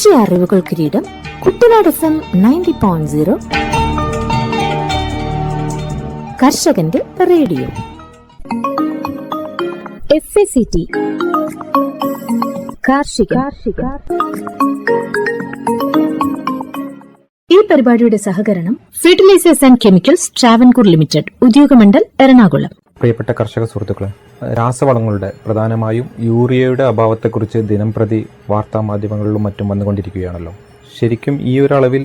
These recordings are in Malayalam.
കൃഷി അറിവുകൾ കിരീടം കുട്ടനാട് FM 90.0 കർഷകന്റെ റേഡിയോ. FACT കാർഷിക. ഈ പരിപാടിയുടെ സഹകരണം fertilisers and chemicals Travancore limited, Udyogamandal, Ernakulam. പ്രിയപ്പെട്ട കർഷക സുഹൃത്തുക്കളെ, രാസവളങ്ങളുടെ പ്രധാനമായും യൂറിയയുടെ അഭാവത്തെക്കുറിച്ച് ദിനംപ്രതി വാർത്താ മാധ്യമങ്ങളിലും മറ്റും വന്നുകൊണ്ടിരിക്കുകയാണല്ലോ. ശരിക്കും ഈ ഒരു അളവിൽ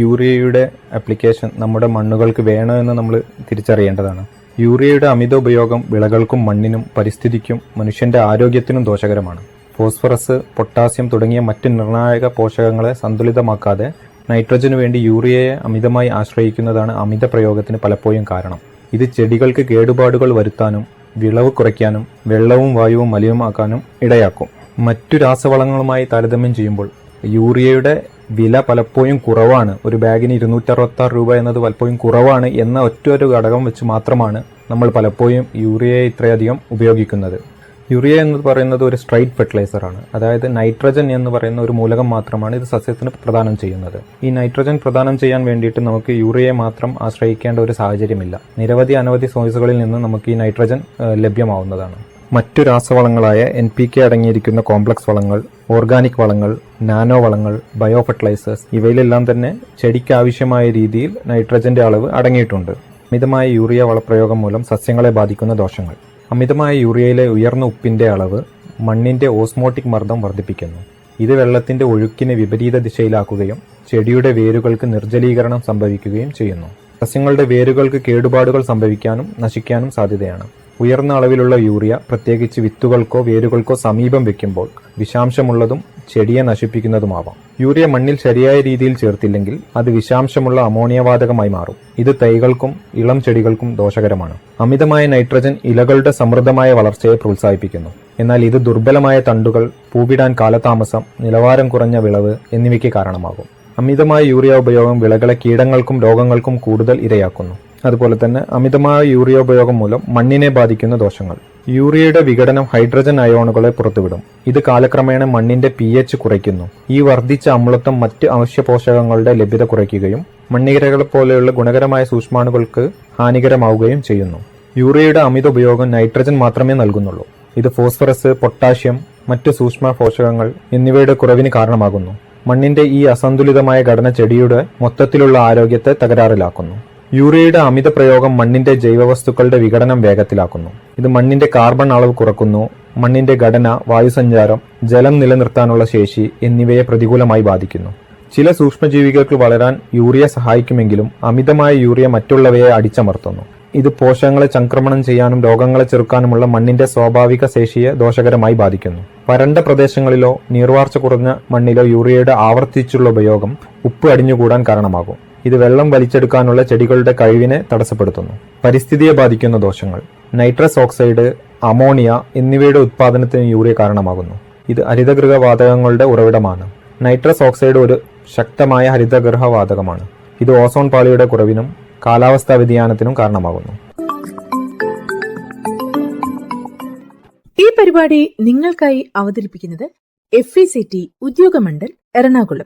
യൂറിയയുടെ ആപ്ലിക്കേഷൻ നമ്മുടെ മണ്ണുകൾക്ക് വേണോ എന്ന് നമ്മൾ തിരിച്ചറിയേണ്ടതാണ്. യൂറിയയുടെ അമിത ഉപയോഗം വിളകൾക്കും മണ്ണിനും പരിസ്ഥിതിക്കും മനുഷ്യന്റെ ആരോഗ്യത്തിനും ദോഷകരമാണ്. ഫോസ്ഫറസ്, പൊട്ടാസ്യം തുടങ്ങിയ മറ്റ് നിർണായക പോഷകങ്ങളെ സന്തുലിതമാക്കാതെ നൈട്രജനു വേണ്ടി യൂറിയയെ അമിതമായി ആശ്രയിക്കുന്നതാണ് അമിത പ്രയോഗത്തിന് പലപ്പോഴും കാരണം. ഇത് ചെടികൾക്ക് കേടുപാടുകൾ വരുത്താനും വിളവ് കുറയ്ക്കാനും വെള്ളവും വായുവും മലിനമാക്കാനും ഇടയാക്കും. മറ്റു രാസവളങ്ങളുമായി താരതമ്യം ചെയ്യുമ്പോൾ യൂറിയയുടെ വില പലപ്പോഴും കുറവാണ്. ഒരു ബാഗിന് 266 രൂപ എന്നത് പലപ്പോഴും കുറവാണ് എന്ന ഒറ്റൊരു ഘടകം വെച്ച് മാത്രമാണ് നമ്മൾ പലപ്പോഴും യൂറിയയെ ഇത്രയധികം ഉപയോഗിക്കുന്നത്. യൂറിയ എന്ന് പറയുന്നത് ഒരു സ്ട്രൈറ്റ് ഫെർട്ടിലൈസർ ആണ്. അതായത് നൈട്രജൻ എന്ന് പറയുന്ന ഒരു മൂലകം മാത്രമാണ് ഇത് സസ്യത്തിന് പ്രദാനം ചെയ്യുന്നത്. ഈ നൈട്രജൻ പ്രദാനം ചെയ്യാൻ വേണ്ടിയിട്ട് നമുക്ക് യൂറിയയെ മാത്രം ആശ്രയിക്കേണ്ട ഒരു സാഹചര്യമില്ല. അനവധി സോഴ്സുകളിൽ നിന്ന് നമുക്ക് ഈ നൈട്രജൻ ലഭ്യമാവുന്നതാണ്. മറ്റു രാസവളങ്ങളായ NPK അടങ്ങിയിരിക്കുന്ന കോംപ്ലക്സ് വളങ്ങൾ, ഓർഗാനിക് വളങ്ങൾ, നാനോ വളങ്ങൾ, ബയോ ഫെർട്ടിലൈസേഴ്സ് ഇവയിലെല്ലാം തന്നെ ചെടിക്ക് ആവശ്യമായ രീതിയിൽ നൈട്രജന്റെ അളവ് അടങ്ങിയിട്ടുണ്ട്. അമിതമായ യൂറിയ വളപ്രയോഗം മൂലം സസ്യങ്ങളെ ബാധിക്കുന്ന ദോഷങ്ങൾ. അമിതമായ യൂറിയയിലെ ഉയർന്ന ഉപ്പിന്റെ അളവ് മണ്ണിന്റെ ഓസ്മോട്ടിക് മർദ്ദം വർദ്ധിപ്പിക്കുന്നു. ഇത് വെള്ളത്തിന്റെ ഒഴുക്കിനെ വിപരീത ദിശയിലാക്കുകയും ചെടിയുടെ വേരുകൾക്ക് നിർജ്ജലീകരണം സംഭവിക്കുകയും ചെയ്യുന്നു. സസ്യങ്ങളുടെ വേരുകൾക്ക് കേടുപാടുകൾ സംഭവിക്കാനും നശിക്കാനും സാധ്യതയാണ്. ഉയർന്ന അളവിലുള്ള യൂറിയ പ്രത്യേകിച്ച് വിത്തുകൾക്കോ വേരുകൾക്കോ സമീപം വെക്കുമ്പോൾ വിഷാംശമുള്ളതും ചെടിയെ നശിപ്പിക്കുന്നതുമാവാം. യൂറിയ മണ്ണിൽ ശരിയായ രീതിയിൽ ചേർത്തില്ലെങ്കിൽ അത് വിഷാംശമുള്ള അമോണിയവാതകമായി മാറും. ഇത് തൈകൾക്കും ഇളം ചെടികൾക്കും ദോഷകരമാണ്. അമിതമായ നൈട്രജൻ ഇലകളുടെ സമൃദ്ധമായ വളർച്ചയെ പ്രോത്സാഹിപ്പിക്കുന്നു. എന്നാൽ ഇത് ദുർബലമായ തണ്ടുകൾ, പൂവിടാൻ കാലതാമസം, നിലവാരം കുറഞ്ഞ വിളവ് എന്നിവയ്ക്ക് കാരണമാകും. അമിതമായ യൂറിയ ഉപയോഗം വിളകളെ കീടങ്ങൾക്കും രോഗങ്ങൾക്കും കൂടുതൽ ഇരയാക്കുന്നു. അതുപോലെ തന്നെ അമിതമായ യൂറിയ ഉപയോഗം മൂലം മണ്ണിനെ ബാധിക്കുന്ന ദോഷങ്ങൾ. യൂറിയയുടെ വിഘടനം ഹൈഡ്രജൻ അയോണുകളെ പുറത്തുവിടും. ഇത് കാലക്രമേണ മണ്ണിന്റെ pH കുറയ്ക്കുന്നു. ഈ വർദ്ധിച്ച അമ്ലത്വം മറ്റ് അവശ്യ പോഷകങ്ങളുടെ ലഭ്യത കുറയ്ക്കുകയും മണ്ണിരകളെ പോലെയുള്ള ഗുണകരമായ സൂക്ഷ്മാണുക്കൾക്ക് ഹാനികരമാവുകയും ചെയ്യുന്നു. യൂറിയയുടെ അമിത ഉപയോഗം നൈട്രജൻ മാത്രമേ നൽകുന്നുള്ളൂ. ഇത് ഫോസ്ഫറസ്, പൊട്ടാഷ്യം, മറ്റ് സൂക്ഷ്മ പോഷകങ്ങൾ എന്നിവയുടെ കുറവിന് കാരണമാകുന്നു. മണ്ണിന്റെ ഈ അസന്തുലിതമായ ഘടന ചെടിയുടെ മൊത്തത്തിലുള്ള ആരോഗ്യത്തെ തകരാറിലാക്കുന്നു. യൂറിയയുടെ അമിത പ്രയോഗം മണ്ണിന്റെ ജൈവവസ്തുക്കളുടെ വിഘടനം വേഗത്തിലാക്കുന്നു. ഇത് മണ്ണിന്റെ കാർബൺ അളവ് കുറക്കുന്നു. മണ്ണിന്റെ ഘടന, വായുസഞ്ചാരം, ജലം നിലനിർത്താനുള്ള ശേഷി എന്നിവയെ പ്രതികൂലമായി ബാധിക്കുന്നു. ചില സൂക്ഷ്മജീവികൾക്ക് വളരാൻ യൂറിയ സഹായിക്കുമെങ്കിലും അമിതമായ യൂറിയ മറ്റുള്ളവയെ അടിച്ചമർത്തുന്നു. ഇത് പോഷകങ്ങളെ ചംക്രമണം ചെയ്യാനും രോഗങ്ങളെ ചെറുക്കാനുമുള്ള മണ്ണിന്റെ സ്വാഭാവിക ശേഷിയെ ദോഷകരമായി ബാധിക്കുന്നു. വരണ്ട പ്രദേശങ്ങളിലോ നീർവാർച്ച കുറഞ്ഞ മണ്ണിലോ യൂറിയയുടെ ആവർത്തിച്ചുള്ള ഉപയോഗം ഉപ്പ് അടിഞ്ഞുകൂടാൻ കാരണമാകും. ഇത് വെള്ളം വലിച്ചെടുക്കാനുള്ള ചെടികളുടെ കഴിവിനെ തടസ്സപ്പെടുത്തുന്നു. പരിസ്ഥിതിയെ ബാധിക്കുന്ന ദോഷങ്ങൾ. നൈട്രസ് ഓക്സൈഡ്, അമോണിയ എന്നിവയുടെ ഉത്പാദനത്തിന് യൂറിയ കാരണമാകുന്നു. ഇത് ഹരിതഗൃഹ വാതകങ്ങളുടെ ഉറവിടമാണ്. നൈട്രസ് ഓക്സൈഡ് ഒരു ശക്തമായ ഹരിതഗൃഹ വാതകമാണ്. ഇത് ഓസോൺ പാളിയുടെ കുറവിനും കാലാവസ്ഥാ വ്യതിയാനത്തിനും കാരണമാകുന്നു. ഈ പരിപാടി നിങ്ങൾക്കായി അവതരിപ്പിക്കുന്നത് FACT ഉദ്യോഗമണ്ഡൽ, എറണാകുളം.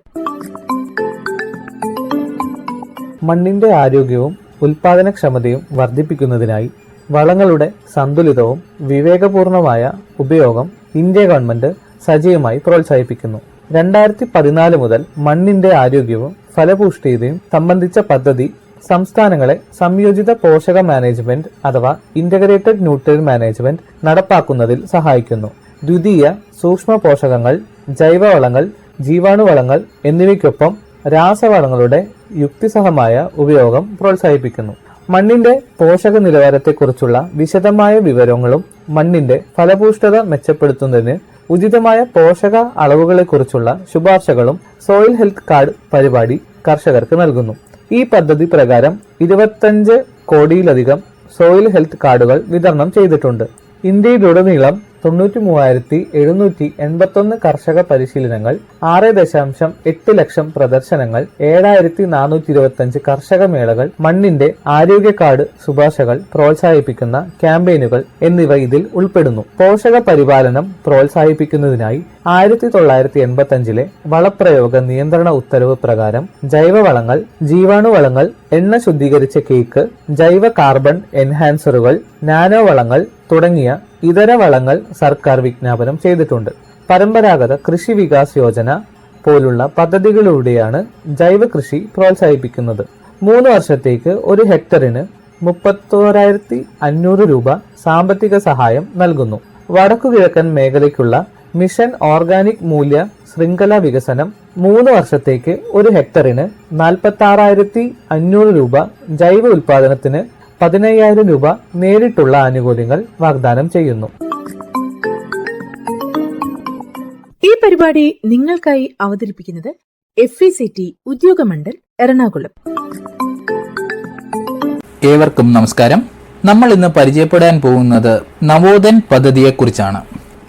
മണ്ണിന്റെ ആരോഗ്യവും ഉൽപാദനക്ഷമതയും വർദ്ധിപ്പിക്കുന്നതിനായി വളങ്ങളുടെ സന്തുലിതവും വിവേകപൂർണമായ ഉപയോഗം ഇന്ത്യ ഗവൺമെന്റ് സജീവമായി പ്രോത്സാഹിപ്പിക്കുന്നു. 2014 മുതൽ മണ്ണിന്റെ ആരോഗ്യവും ഫലപുഷ്ടിയും സംബന്ധിച്ച പദ്ധതി സംസ്ഥാനങ്ങളെ സംയോജിത പോഷക മാനേജ്മെന്റ് അഥവാ ഇന്റഗ്രേറ്റഡ് ന്യൂട്രിയൻ മാനേജ്മെന്റ് നടപ്പാക്കുന്നതിൽ സഹായിക്കുന്നു. ദ്വിതീയ സൂക്ഷ്മ പോഷകങ്ങൾ, ജൈവവളങ്ങൾ, ജീവാണുവളങ്ങൾ എന്നിവയ്ക്കൊപ്പം രാസവളങ്ങളുടെ യുക്തിസഹമായ ഉപയോഗം പ്രോത്സാഹിപ്പിക്കുന്നു. മണ്ണിന്റെ പോഷക നിലവാരത്തെക്കുറിച്ചുള്ള വിശദമായ വിവരങ്ങളും മണ്ണിന്റെ ഫലപുഷ്ടത മെച്ചപ്പെടുത്തുന്നതിന് ഉചിതമായ പോഷക അളവുകളെക്കുറിച്ചുള്ള ശുപാർശകളും സോയിൽ ഹെൽത്ത് കാർഡ് പരിപാടി കർഷകർക്ക് നൽകുന്നു. ഈ പദ്ധതി പ്രകാരം 25 കോടിയിലധികം സോയിൽ ഹെൽത്ത് കാർഡുകൾ വിതരണം ചെയ്തിട്ടുണ്ട്. ഇന്ത്യയിലുടനീളം 93,781 കർഷക പരിശീലനങ്ങൾ, 6.8 ലക്ഷം പ്രദർശനങ്ങൾ, 7,425 കർഷക മേളകൾ, മണ്ണിന്റെ ആരോഗ്യ കാർഡ് ശുപാർശകൾ പ്രോത്സാഹിപ്പിക്കുന്ന ക്യാമ്പയിനുകൾ എന്നിവ ഇതിൽ ഉൾപ്പെടുന്നു. പോഷക പരിപാലനം പ്രോത്സാഹിപ്പിക്കുന്നതിനായി 1985 വളപ്രയോഗ നിയന്ത്രണ ഉത്തരവ് പ്രകാരം ജൈവവളങ്ങൾ, ജീവാണുവളങ്ങൾ, എണ്ണ ശുദ്ധീകരിച്ച കേക്ക്, ജൈവ കാർബൺ എൻഹാൻസറുകൾ, നാനോ വളങ്ങൾ തുടങ്ങിയ ഇതര വളങ്ങൾ സർക്കാർ വിജ്ഞാപനം ചെയ്തിട്ടുണ്ട്. പരമ്പരാഗത കൃഷി വികാസ് യോജന പോലുള്ള പദ്ധതികളിലൂടെയാണ് ജൈവ കൃഷി പ്രോത്സാഹിപ്പിക്കുന്നത്. 3 വർഷത്തേക്ക് 1 ഹെക്ടറിന് 31,500 രൂപ സാമ്പത്തിക സഹായം നൽകുന്നു. വടക്കുകിഴക്കൻ മേഖലയ്ക്കുള്ള മിഷൻ ഓർഗാനിക് മൂല്യ ശൃംഖല വികസനം 3 വർഷത്തേക്ക് 1 ഹെക്ടറിന് 46,500 രൂപ, ജൈവ ഉൽപാദനത്തിന് 15,000 രൂപ നേരിട്ടുള്ള ആനുകൂല്യങ്ങൾ വാഗ്ദാനം ചെയ്യുന്നു. ഈ പരിപാടി നിങ്ങൾക്കായി അവതരിപ്പിക്കുന്നത് FECT ഉദ്യോഗമണ്ഡൽ എറണാകുളം. ഏവർക്കും നമസ്കാരം. നമ്മൾ ഇന്ന് പരിചയപ്പെടാൻ പോകുന്നത് നവോദൻ പദ്ധതിയെക്കുറിച്ചാണ്.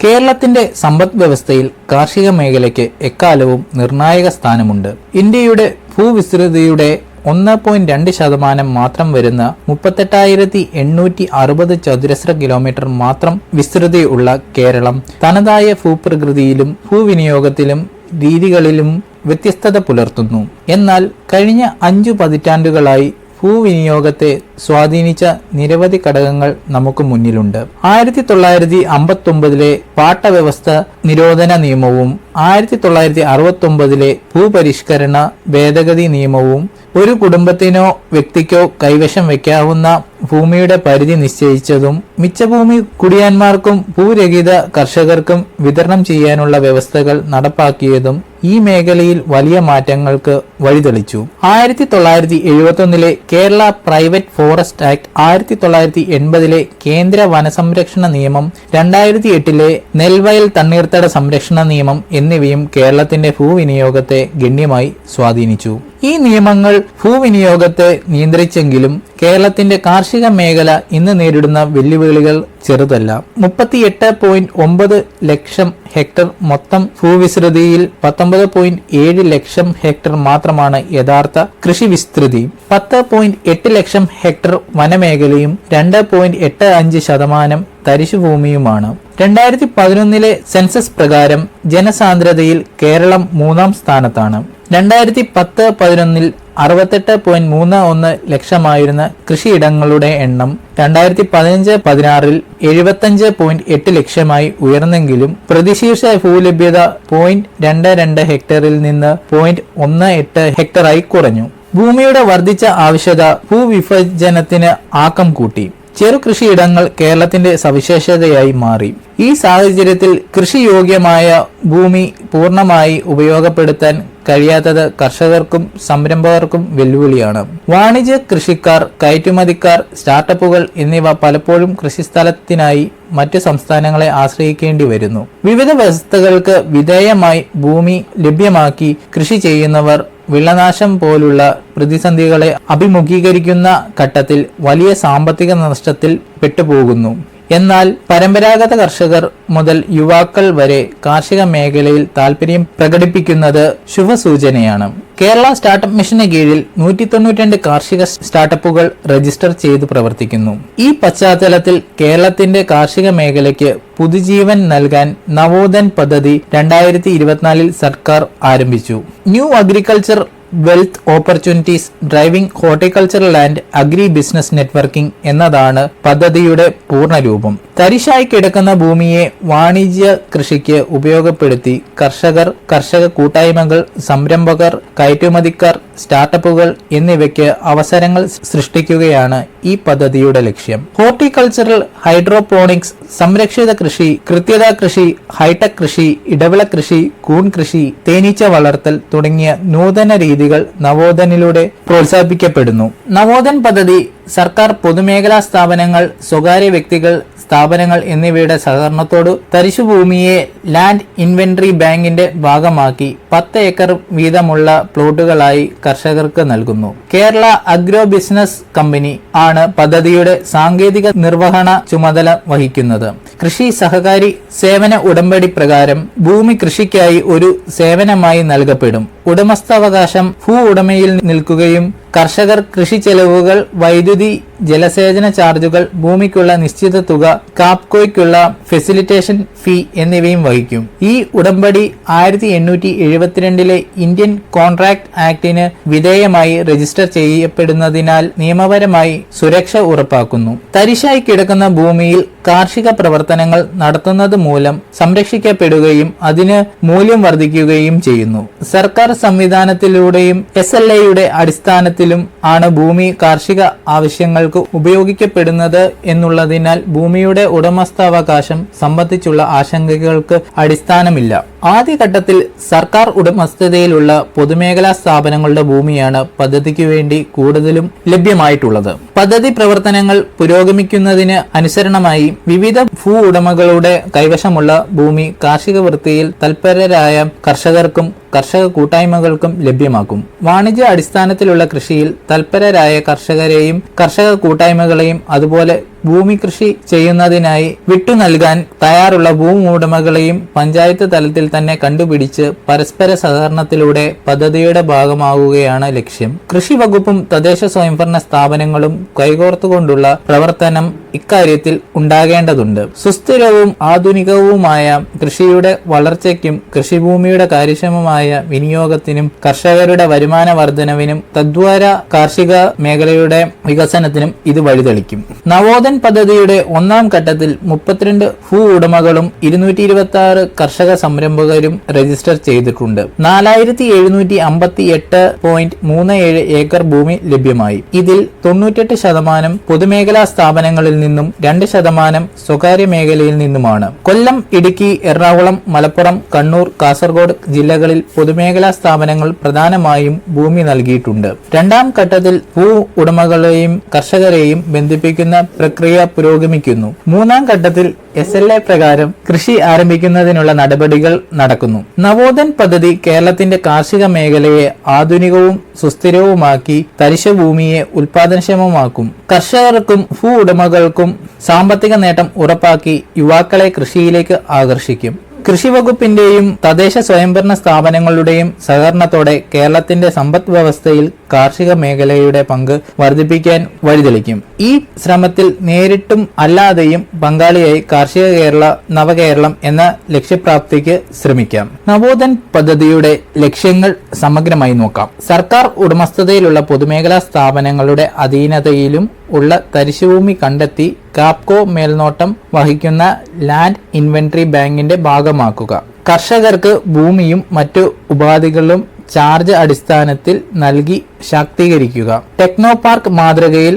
കേരളത്തിന്റെ സമ്പദ് വ്യവസ്ഥയിൽ കാർഷിക മേഖലയ്ക്ക് എക്കാലവും നിർണായക സ്ഥാനമുണ്ട്. ഇന്ത്യയുടെ ഭൂവിസ്തൃതിയുടെ 1.2% മാത്രം വരുന്ന 38,860 ചതുരശ്ര കിലോമീറ്റർ മാത്രം വിസ്തൃതിയുള്ള കേരളം തനതായ ഭൂപ്രകൃതിയിലും ഭൂവിനിയോഗത്തിലും രീതികളിലും വ്യത്യസ്തത പുലർത്തുന്നു. എന്നാൽ കഴിഞ്ഞ 5 പതിറ്റാണ്ടുകളായി ഭൂവിനിയോഗത്തെ സ്വാധീനിച്ച നിരവധി ഘടകങ്ങൾ നമുക്ക് മുന്നിലുണ്ട്. 1959 പാട്ടവ്യവസ്ഥ നിരോധന നിയമവും 1969 ഭൂപരിഷ്കരണ ഭേദഗതി നിയമവും ഒരു കുടുംബത്തിനോ വ്യക്തിക്കോ കൈവശം വയ്ക്കാവുന്ന ഭൂമിയുടെ പരിധി നിശ്ചയിച്ചതും മിച്ചഭൂമി കുടിയാന്മാർക്കും ഭൂരഹിത കർഷകർക്കും വിതരണം ചെയ്യാനുള്ള വ്യവസ്ഥകൾ നടപ്പാക്കിയതും ഈ മേഖലയിൽ വലിയ മാറ്റങ്ങൾക്ക് വഴിതെളിച്ചു. 1971 കേരള പ്രൈവറ്റ് ഫോറസ്റ്റ് ആക്ട്, 1980 കേന്ദ്ര വനസംരക്ഷണ നിയമം, 2008 നെൽവയൽ തണ്ണീർത്തട സംരക്ഷണ നിയമം എന്നിവയും കേരളത്തിന്റെ ഭൂവിനിയോഗത്തെ ഗണ്യമായി സ്വാധീനിച്ചു. ഈ നിയമങ്ങൾ ഭൂവിനിയോഗത്തെ നിയന്ത്രിച്ചെങ്കിലും കേരളത്തിന്റെ കാർഷിക മേഖല ഇന്ന് നേരിടുന്ന വെല്ലുവിളികൾ ചെറുതല്ല. 38.9 ലക്ഷം ഹെക്ടർ മൊത്തം ഭൂവിസ്തൃതിയിൽ 19.7 ലക്ഷം ഹെക്ടർ മാത്രമാണ് യഥാർത്ഥ കൃഷി വിസ്തൃതി. 10.8 ലക്ഷം ഹെക്ടർ വനമേഖലയും 2.85% തരിശുഭൂമിയുമാണ്. 2011 സെൻസസ് പ്രകാരം ജനസാന്ദ്രതയിൽ കേരളം 3ാം സ്ഥാനത്താണ്. 2010-11 68.31 ലക്ഷമായിരുന്ന കൃഷിയിടങ്ങളുടെ എണ്ണം 2015-16 75.8 ലക്ഷമായി ഉയർന്നെങ്കിലും പ്രതിശീർഷ ഭൂലഭ്യത 0.22 ഹെക്ടറിൽ നിന്ന് 0.18 ഹെക്ടറായി കുറഞ്ഞു. ഭൂമിയുടെ വർദ്ധിച്ച ആവശ്യകത ഭൂവിഭജനത്തിന് ആക്കം കൂട്ടി. ചെറു കൃഷിയിടങ്ങൾ കേരളത്തിന്റെ സവിശേഷതയായി മാറി. ഈ സാഹചര്യത്തിൽ കൃഷിയോഗ്യമായ ഭൂമി പൂർണ്ണമായി ഉപയോഗപ്പെടുത്താൻ കഴിയാത്തത് കർഷകർക്കും സംരംഭകർക്കും വെല്ലുവിളിയാണ്. വാണിജ്യ കൃഷിക്കാർ, കയറ്റുമതിക്കാർ, സ്റ്റാർട്ടപ്പുകൾ എന്നിവ പലപ്പോഴും കൃഷിസ്ഥലത്തിനായി മറ്റു സംസ്ഥാനങ്ങളെ ആശ്രയിക്കേണ്ടി വരുന്നു. വിവിധ വ്യവസ്ഥകൾക്ക് വിധേയമായി ഭൂമി ലഭ്യമാക്കി കൃഷി ചെയ്യുന്നവർ വിളനാശം പോലുള്ള പ്രതിസന്ധികളെ അഭിമുഖീകരിക്കുന്ന ഘട്ടത്തിൽ വലിയ സാമ്പത്തിക നഷ്ടത്തിൽ പെട്ടുപോകുന്നു. എന്നാൽ പരമ്പരാഗത കർഷകർ മുതൽ യുവാക്കൾ വരെ കാർഷിക മേഖലയിൽ താൽപര്യം പ്രകടിപ്പിക്കുന്നത് ശുഭസൂചനയാണ്. കേരള സ്റ്റാർട്ടപ്പ് മിഷന് കീഴിൽ 192 കാർഷിക സ്റ്റാർട്ടപ്പുകൾ രജിസ്റ്റർ ചെയ്ത് പ്രവർത്തിക്കുന്നു. ഈ പശ്ചാത്തലത്തിൽ കേരളത്തിന്റെ കാർഷിക മേഖലയ്ക്ക് പുതുജീവൻ നൽകാൻ നവോദൻ പദ്ധതി 2024 സർക്കാർ ആരംഭിച്ചു. New agriculture wealth opportunities driving horticultural and agri business networking എന്നതാണ് പദ്ധതിയുടെ പൂർണ്ണരൂപം. തരിശായി കിടക്കുന്ന ഭൂമിയെ വാണിജ്യ കൃഷിക്ക് ഉപയോഗപ്പെടുത്തി കർഷക കൂട്ടായ്മകൾ, സംരംഭകർ, കയറ്റുമതിക്കാർ, സ്റ്റാർട്ടപ്പുകൾ എന്നിവയ്ക്ക് അവസരങ്ങൾ സൃഷ്ടിക്കുകയാണ് ഈ പദ്ധതിയുടെ ലക്ഷ്യം. ഹോർട്ടിക്കൾച്ചറൽ, ഹൈഡ്രോപോണിക്സ്, സംരക്ഷിത കൃഷി, കൃത്യത കൃഷി, ഹൈടെക് കൃഷി, ഇടവിള കൃഷി, കൂൺ കൃഷി, തേനീച്ച വളർത്തൽ തുടങ്ങിയ നൂതന രീതികൾ നവോദനിലൂടെ പ്രോത്സാഹിപ്പിക്കപ്പെടുന്നു. നവോദൻ പദ്ധതി സർക്കാർ, പൊതുമേഖലാ സ്ഥാപനങ്ങൾ, സ്വകാര്യ വ്യക്തികൾ, സ്ഥാപനങ്ങൾ എന്നിവയുടെ സഹകരണത്തോട് തരിശുഭൂമിയെ ലാൻഡ് ഇൻവെന്ററി ബാങ്കിന്റെ ഭാഗമാക്കി 10 ഏക്കർ വീതമുള്ള പ്ലോട്ടുകളായി കർഷകർക്ക് നൽകുന്നു. കേരള അഗ്രോ ബിസിനസ് കമ്പനി ആണ് പദ്ധതിയുടെ സാങ്കേതിക നിർവഹണ ചുമതല വഹിക്കുന്നത്. കൃഷി സഹകാരി സേവന ഉടമ്പടി പ്രകാരം ഭൂമി കൃഷിക്കായി ഒരു സേവനമായി നൽകപ്പെടും. ഉടമസ്ഥാവകാശം ഭൂ ഉടമയിൽ നിൽക്കുകയും കർഷകർ കൃഷി ചെലവുകൾ, വൈദ്യുതി, ജലസേചന ചാർജുകൾ, ഭൂമിക്കുള്ള നിശ്ചിത തുക, കാപ്കോയ്ക്കുള്ള ഫെസിലിറ്റേഷൻ ഫീ എന്നിവയും വഹിക്കും. ഈ ഉടമ്പടി 1872 ഇന്ത്യൻ കോൺട്രാക്ട് ആക്ടിന് വിധേയമായി രജിസ്റ്റർ ചെയ്യപ്പെടുന്നതിനാൽ നിയമപരമായി സുരക്ഷ ഉറപ്പാക്കുന്നു. തരിശായി കിടക്കുന്ന ഭൂമിയിൽ കാർഷിക പ്രവർത്തനങ്ങൾ നടത്തുന്നത് മൂലം സംരക്ഷിക്കപ്പെടുകയും അതിന് മൂല്യം വർദ്ധിക്കുകയും ചെയ്യുന്നു. സർക്കാർ സംവിധാനത്തിലൂടെയും SLAയുടെ അടിസ്ഥാനത്തിലും ആണ് ഭൂമി കാർഷിക ആവശ്യങ്ങൾക്ക് ഉപയോഗിക്കപ്പെടുന്നത് എന്നുള്ളതിനാൽ ഭൂമിയുടെ ഉടമസ്ഥാവകാശം സംബന്ധിച്ചുള്ള ആശങ്കകൾക്ക് അടിസ്ഥാനമില്ല. ആദ്യഘട്ടത്തിൽ സർക്കാർ ഉടമസ്ഥതയിലുള്ള പൊതുമേഖലാ സ്ഥാപനങ്ങളുടെ ഭൂമിയാണ് പദ്ധതിക്ക് വേണ്ടി കൂടുതലും ലഭ്യമായിട്ടുള്ളത്. പദ്ധതി പ്രവർത്തനങ്ങൾ പുരോഗമിക്കുന്നതിന് അനുസരണമായി വിവിധ ഭൂ ഉടമകളുടെ കൈവശമുള്ള ഭൂമി കാർഷിക വൃത്തിയിൽ തൽപരരായ കർഷകർക്കും കർഷക കൂട്ടായ്മകൾക്കും ലഭ്യമാക്കും. വാണിജ്യ അടിസ്ഥാനത്തിലുള്ള കൃഷിയിൽ തൽപരരായ കർഷകരെയും കർഷക കൂട്ടായ്മകളെയും അതുപോലെ ഭൂമി കൃഷി ചെയ്യുന്നതിനായി വിട്ടു നൽകാൻ തയ്യാറുള്ള ഭൂവുടമകളെയും പഞ്ചായത്ത് തലത്തിൽ തന്നെ കണ്ടുപിടിച്ച് പരസ്പര സഹകരണത്തിലൂടെ പദ്ധതിയുടെ ഭാഗമാവുകയാണ് ലക്ഷ്യം. കൃഷി വകുപ്പും തദ്ദേശ സ്വയംഭരണ സ്ഥാപനങ്ങളും കൈകോർത്തുകൊണ്ടുള്ള പ്രവർത്തനം ഇക്കാര്യത്തിൽ ഉണ്ടാകേണ്ടതുണ്ട്. സുസ്ഥിരവും ആധുനികവുമായ കൃഷിയുടെ വളർച്ചയ്ക്കും കൃഷിഭൂമിയുടെ കാര്യക്ഷമമായ വിനിയോഗത്തിനും കർഷകരുടെ വരുമാന വർധനവിനും തദ്വാര കാർഷിക മേഖലയുടെ വികസനത്തിനും ഇത് വഴിതെളിക്കും. നവോദൻ പദ്ധതിയുടെ ഒന്നാം ഘട്ടത്തിൽ 32 ഭൂ ഉടമകളും 226 കർഷക സംരംഭകരും രജിസ്റ്റർ ചെയ്തിട്ടുണ്ട്. 4758.37 ഏക്കർ ഭൂമി ലഭ്യമായി. ഇതിൽ 98% പൊതുമേഖലാ സ്ഥാപനങ്ങളിൽ നിന്നും 2% സ്വകാര്യ മേഖലയിൽ നിന്നുമാണ്. കൊല്ലം, ഇടുക്കി, എറണാകുളം, മലപ്പുറം, കണ്ണൂർ, കാസർഗോഡ് ജില്ലകളിൽ പൊതുമേഖലാ സ്ഥാപനങ്ങൾ പ്രധാനമായും ഭൂമി നൽകിയിട്ടുണ്ട്. രണ്ടാം ഘട്ടത്തിൽ ഭൂ ഉടമകളെയും കർഷകരെയും ബന്ധിപ്പിക്കുന്ന പ്രക്രിയ പുരോഗമിക്കുന്നു. മൂന്നാം ഘട്ടത്തിൽ SLA പ്രകാരം കൃഷി ആരംഭിക്കുന്നതിനുള്ള നടപടികൾ നടക്കുന്നു. നവോദൻ പദ്ധതി കേരളത്തിന്റെ കാർഷിക മേഖലയെ ആധുനികവും സുസ്ഥിരവുമാക്കി തരിശുഭൂമിയെ ഉൽപാദനക്ഷമമാക്കും. കർഷകർക്കും ഭൂ ഉടമകൾക്കും സാമ്പത്തിക നേട്ടം ഉറപ്പാക്കി യുവാക്കളെ കൃഷിയിലേക്ക് ആകർഷിക്കും. കൃഷി വകുപ്പിന്റെയും തദ്ദേശ സ്വയംഭരണ സ്ഥാപനങ്ങളുടെയും സഹകരണത്തോടെ കേരളത്തിന്റെ സമ്പദ് വ്യവസ്ഥയിൽ കാർഷിക മേഖലയുടെ പങ്ക് വർദ്ധിപ്പിക്കാൻ വഴിതെളിക്കും. ഈ ശ്രമത്തിൽ നേരിട്ടും അല്ലാതെയും പങ്കാളിയായി കാർഷിക കേരള നവകേരളം എന്ന ലക്ഷ്യപ്രാപ്തിക്ക് ശ്രമിക്കാം. നവോദൻ പദ്ധതിയുടെ ലക്ഷ്യങ്ങൾ സമഗ്രമായി നോക്കാം. സർക്കാർ ഉടമസ്ഥതയിലുള്ള പൊതുമേഖലാ സ്ഥാപനങ്ങളുടെ അധീനതയിലും ഉള്ള തരിശുഭൂമി കണ്ടെത്തി കാപ്കോ മേൽനോട്ടം വഹിക്കുന്ന ലാൻഡ് ഇൻവെന്ററി ബാങ്കിന്റെ ഭാഗമാക്കുക. കർഷകർക്ക് ഭൂമിയും മറ്റു ഉപാധികളും ചാർജ് അടിസ്ഥാനത്തിൽ നൽകി ശാക്തീകരിക്കുക. ടെക്നോ പാർക്ക് മാതൃകയിൽ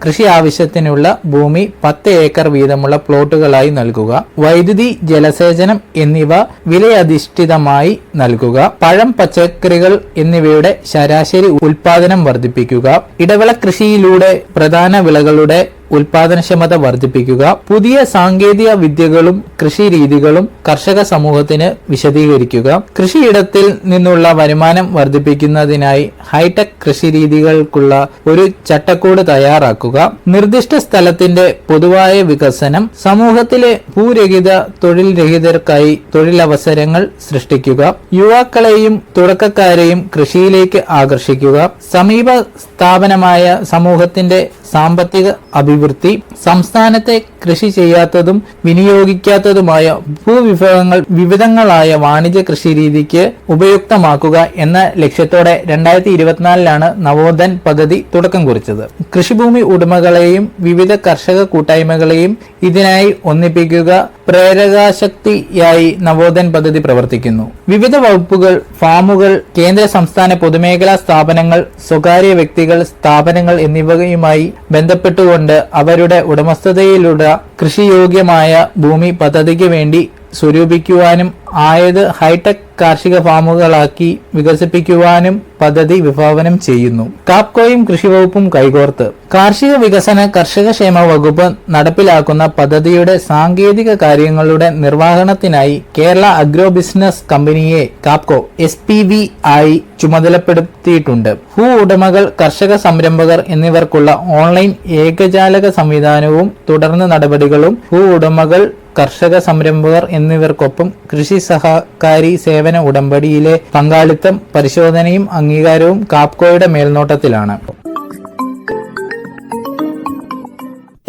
കൃഷി ആവശ്യത്തിനുള്ള ഭൂമി 10 ഏക്കർ വീതമുള്ള പ്ലോട്ടുകളായി നൽകുക. വൈദ്യുതി, ജലസേചനം എന്നിവ വിലയധിഷ്ഠിതമായി നൽകുക. പഴം, പച്ചക്കറികൾ എന്നിവയുടെ ശരാശരി ഉൽപാദനം വർദ്ധിപ്പിക്കുക. ഇടവിള കൃഷിയിലൂടെ പ്രധാന വിളകളുടെ ഉൽപാദനക്ഷമത വർദ്ധിപ്പിക്കുക. പുതിയ സാങ്കേതിക വിദ്യകളും കൃഷി രീതികളും കർഷക സമൂഹത്തിന് വിശദീകരിക്കുക. കൃഷിയിടത്തിൽ നിന്നുള്ള വരുമാനം വർദ്ധിപ്പിക്കുന്നതിനായി ഹൈടെക് കൃഷി രീതികൾക്കുള്ള ഒരു ചട്ടക്കൂട് തയ്യാറാക്കുക. നിർദ്ദിഷ്ട സ്ഥലത്തിന്റെ പൊതുവായ വികസനം. സമൂഹത്തിലെ ഭൂരഹിത തൊഴിൽ രഹിതർക്കായി തൊഴിലവസരങ്ങൾ സൃഷ്ടിക്കുക. യുവാക്കളെയും തുടക്കക്കാരെയും കൃഷിയിലേക്ക് ആകർഷിക്കുക. സമീപ സ്ഥാപനമായ സമൂഹത്തിന്റെ സാമ്പത്തിക അഭിവൃദ്ധി. സംസ്ഥാനത്തെ കൃഷി ചെയ്യാത്തതും വിനിയോഗിക്കാത്തതുമായ ഭൂവിഭവങ്ങൾ വിവിധങ്ങളായ വാണിജ്യ കൃഷി രീതിക്ക് ഉപയുക്തമാക്കുക എന്ന ലക്ഷ്യത്തോടെ 2024 നവോദൻ പദ്ധതി തുടക്കം കുറിച്ചത്. കൃഷിഭൂമി ഉടമകളെയും വിവിധ കർഷക കൂട്ടായ്മകളെയും ഇതിനായി ഒന്നിപ്പിക്കുക പ്രേരകാശക്തിയായി നവോദൻ പദ്ധതി പ്രവർത്തിക്കുന്നു. വിവിധ വകുപ്പുകൾ, ഫാമുകൾ, കേന്ദ്ര സംസ്ഥാന പൊതുമേഖലാ സ്ഥാപനങ്ങൾ, സ്വകാര്യ വ്യക്തികൾ, സ്ഥാപനങ്ങൾ എന്നിവയുമായി ബന്ധപ്പെട്ടുകൊണ്ട് അവരുടെ ഉടമസ്ഥതയിലുള്ള കൃഷിയോഗ്യമായ ഭൂമി പദ്ധതിക്ക് വേണ്ടി സ്വരൂപിക്കുവാനും ആയത് ഹൈടെക് കാർഷിക ഫാമുകളാക്കി വികസിപ്പിക്കുവാനും പദ്ധതി വിഭാവനം ചെയ്യുന്നു. കാപ്കോയും കൃഷിവകുപ്പും കൈകോർത്ത് കാർഷിക വികസന കർഷകക്ഷേമ വകുപ്പ് നടപ്പിലാക്കുന്ന പദ്ധതിയുടെ സാങ്കേതിക കാര്യങ്ങളുടെ നിർവഹണത്തിനായി കേരള അഗ്രോ ബിസിനസ് കമ്പനിയെ കാപ്കോ SPV ആയി ചുമതലപ്പെടുത്തിയിട്ടുണ്ട്. ഭൂ ഉടമകൾ, കർഷക സംരംഭകർ എന്നിവർക്കുള്ള ഓൺലൈൻ ഏകജാലക സംവിധാനവും തുടർന്ന് നടപടികളും ഭൂ ഉടമകൾ, കർഷക സംരംഭകർ എന്നിവർക്കൊപ്പം കൃഷി സഹകാരി സേവന ഉടമ്പടിയിലെ പങ്കാളിത്തം, പരിശോധനയും അംഗീകാരവും കാപ്കോയുടെ മേൽനോട്ടത്തിലാണ്.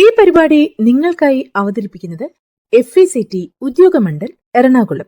ഈ പരിപാടി നിങ്ങൾക്കായി അവതരിപ്പിക്കുന്നത് FECT ഉദ്യോഗമണ്ഡൽ എറണാകുളം.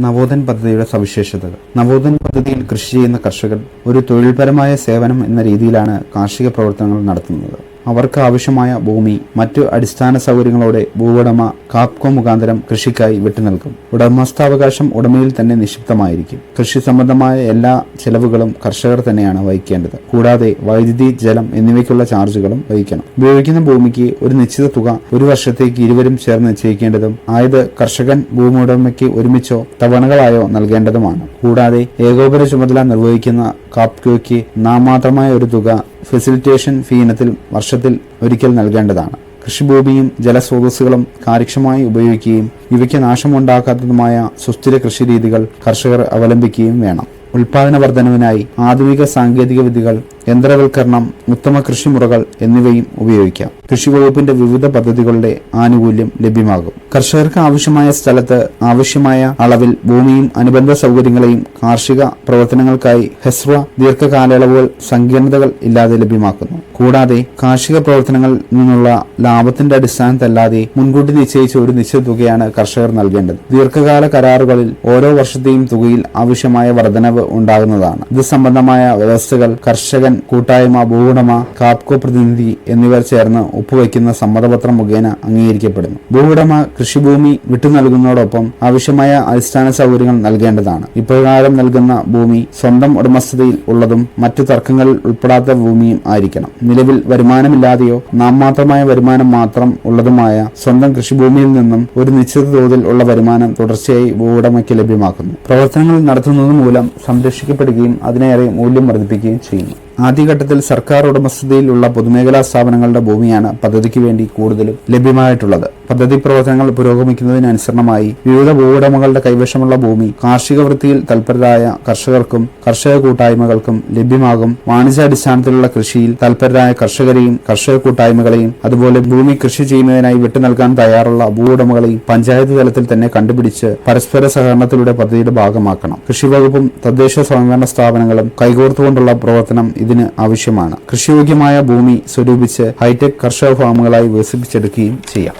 നവോധൻ പദ്ധതിയുടെ സവിശേഷതകൾ. നവോധൻ പദ്ധതിയിൽ കൃഷി ചെയ്യുന്ന കർഷകർ ഒരു തൊഴിൽപരമായ സേവനം എന്ന രീതിയിലാണ് കാർഷിക പ്രവർത്തനങ്ങൾ നടത്തുന്നത്. അവർക്ക് ആവശ്യമായ ഭൂമി മറ്റു അടിസ്ഥാന സൗകര്യങ്ങളോടെ ഭൂവുടമ കാപ്കോ മുഖാന്തരം കൃഷിക്കായി വിട്ടുനൽകും. ഉടമസ്ഥാവകാശം ഉടമയിൽ തന്നെ നിക്ഷിപ്തമായിരിക്കും. കൃഷി സംബന്ധമായ എല്ലാ ചെലവുകളും കർഷകർ തന്നെയാണ് വഹിക്കേണ്ടത്. കൂടാതെ വൈദ്യുതി, ജലം എന്നിവയ്ക്കുള്ള ചാർജുകളും വഹിക്കണം. ഉപയോഗിക്കുന്ന ഭൂമിക്ക് ഒരു നിശ്ചിത തുക ഒരു വർഷത്തേക്ക് ഇരുവരും ചേർന്ന് നിശ്ചയിക്കേണ്ടതും ആയത് കർഷകൻ ഭൂമി ഉടമയ്ക്ക് ഒരുമിച്ചോ തവണകളായോ നൽകേണ്ടതുമാണ്. കൂടാതെ ഏകോപന ചുമതല നിർവഹിക്കുന്ന കാപ്കോയ്ക്ക് നാമമാത്രമായ ഒരു തുക ഫെസിലിറ്റേഷൻ ഫീ ഇനത്തിൽ വർഷത്തിൽ ഒരിക്കൽ നൽകേണ്ടതാണ്. കൃഷിഭൂമിയും ജലസ്രോതസ്സുകളും കാര്യക്ഷമമായി ഉപയോഗിക്കുകയും ഇവയ്ക്ക് നാശമുണ്ടാക്കാത്തതുമായ സുസ്ഥിര കൃഷിരീതികൾ കർഷകർ അവലംബിക്കുകയും വേണം. ഉൽപാദന വർധനവിനായി ആധുനിക സാങ്കേതിക വിദ്യകൾ, യന്ത്രവൽക്കരണം, ഉത്തമ കൃഷിമുറകൾ എന്നിവയും ഉപയോഗിക്കാം. കൃഷി വകുപ്പിന്റെ വിവിധ പദ്ധതികളുടെ ആനുകൂല്യം ലഭ്യമാകും. കർഷകർക്ക് ആവശ്യമായ സ്ഥലത്ത് ആവശ്യമായ അളവിൽ ഭൂമിയും അനുബന്ധ സൗകര്യങ്ങളെയും കാർഷിക പ്രവർത്തനങ്ങൾക്കായി ഹ്രസ്വ ദീർഘകാലയളവുകൾ സങ്കീർണതകൾ ഇല്ലാതെ ലഭ്യമാക്കുന്നു. കൂടാതെ കാർഷിക പ്രവർത്തനങ്ങളിൽ നിന്നുള്ള ലാഭത്തിന്റെ അടിസ്ഥാനത്തല്ലാതെ മുൻകൂട്ടി നിശ്ചയിച്ച ഒരു നിശ്ചിത തുകയാണ് കർഷകർ നൽകേണ്ടത്. ദീർഘകാല കരാറുകളിൽ ഓരോ വർഷത്തെയും തുകയിൽ ആവശ്യമായ വർധനവ് ഉണ്ടാകുന്നതാണ്. ഇത് സംബന്ധമായ വ്യവസ്ഥകൾ കർഷകൻ, കൂട്ടായ്മ, ഭൂവുടമ, കാപ്കോ പ്രതിനിധി എന്നിവർ ചേർന്ന് ഒപ്പുവയ്ക്കുന്ന സമ്മതപത്രം മുഖേന അംഗീകരിക്കപ്പെടുന്നു. ഭൂവുടമ കൃഷിഭൂമി വിട്ടു നൽകുന്നതോടൊപ്പം ആവശ്യമായ അടിസ്ഥാന സൗകര്യങ്ങൾ നൽകേണ്ടതാണ്. ഇപ്രകാരം നൽകുന്ന ഭൂമി സ്വന്തം ഉടമസ്ഥതയിൽ ഉള്ളതും മറ്റു തർക്കങ്ങളിൽ ഉൾപ്പെടാത്ത ഭൂമിയും ആയിരിക്കണം. നിലവിൽ വരുമാനമില്ലാതെയോ നാമമാത്രമായ വരുമാനം മാത്രം ഉള്ളതുമായ സ്വന്തം കൃഷിഭൂമിയിൽ നിന്നും ഒരു നിശ്ചിത തോതിൽ ഉള്ള വരുമാനം തുടർച്ചയായി ഭൂവുടമയ്ക്ക് ലഭ്യമാക്കുന്നു. പ്രവർത്തനങ്ങൾ നടത്തുന്നത് മൂലം സംരക്ഷിക്കപ്പെടുകയും അതിനേറെ മൂല്യം വർദ്ധിപ്പിക്കുകയും ചെയ്യുന്നു. ആദ്യഘട്ടത്തിൽ സർക്കാർ ഉടമസ്ഥതയിലുള്ള പൊതുമേഖലാ സ്ഥാപനങ്ങളുടെ ഭൂമിയാണ് പദ്ധതിക്ക് വേണ്ടി കൂടുതലും ലഭ്യമായിട്ടുള്ളത്. പദ്ധതി പ്രവർത്തനങ്ങൾ പുരോഗമിക്കുന്നതിനനുസരണമായി വിവിധ ഭൂവുടമകളുടെ കൈവശമുള്ള ഭൂമി കാർഷിക വൃത്തിയിൽ തൽപരരായ കർഷകർക്കും കർഷക കൂട്ടായ്മകൾക്കും ലഭ്യമാകും. വാണിജ്യാടിസ്ഥാനത്തിലുള്ള കൃഷിയിൽ തൽപരരായ കർഷകരെയും കർഷക കൂട്ടായ്മകളെയും അതുപോലെ ഭൂമി കൃഷി ചെയ്യുന്നതിനായി വിട്ടു നൽകാൻ തയ്യാറുള്ള ഭൂവുടമകളെയും പഞ്ചായത്ത് തലത്തിൽ തന്നെ കണ്ടുപിടിച്ച് പരസ്പര സഹകരണത്തിലൂടെ പദ്ധതിയുടെ ഭാഗമാക്കണം. കൃഷിവകുപ്പും തദ്ദേശ സ്വയംഭരണ സ്ഥാപനങ്ങളും കൈകോർത്തുകൊണ്ടുള്ള പ്രവർത്തനം ഇതിന് ആവശ്യമാണ്. കൃഷിയോഗ്യമായ ഭൂമി സ്വരൂപിച്ച് ഹൈടെക് കർഷക ഫാമുകളായി വികസിപ്പിച്ചെടുക്കുകയും ചെയ്യാം.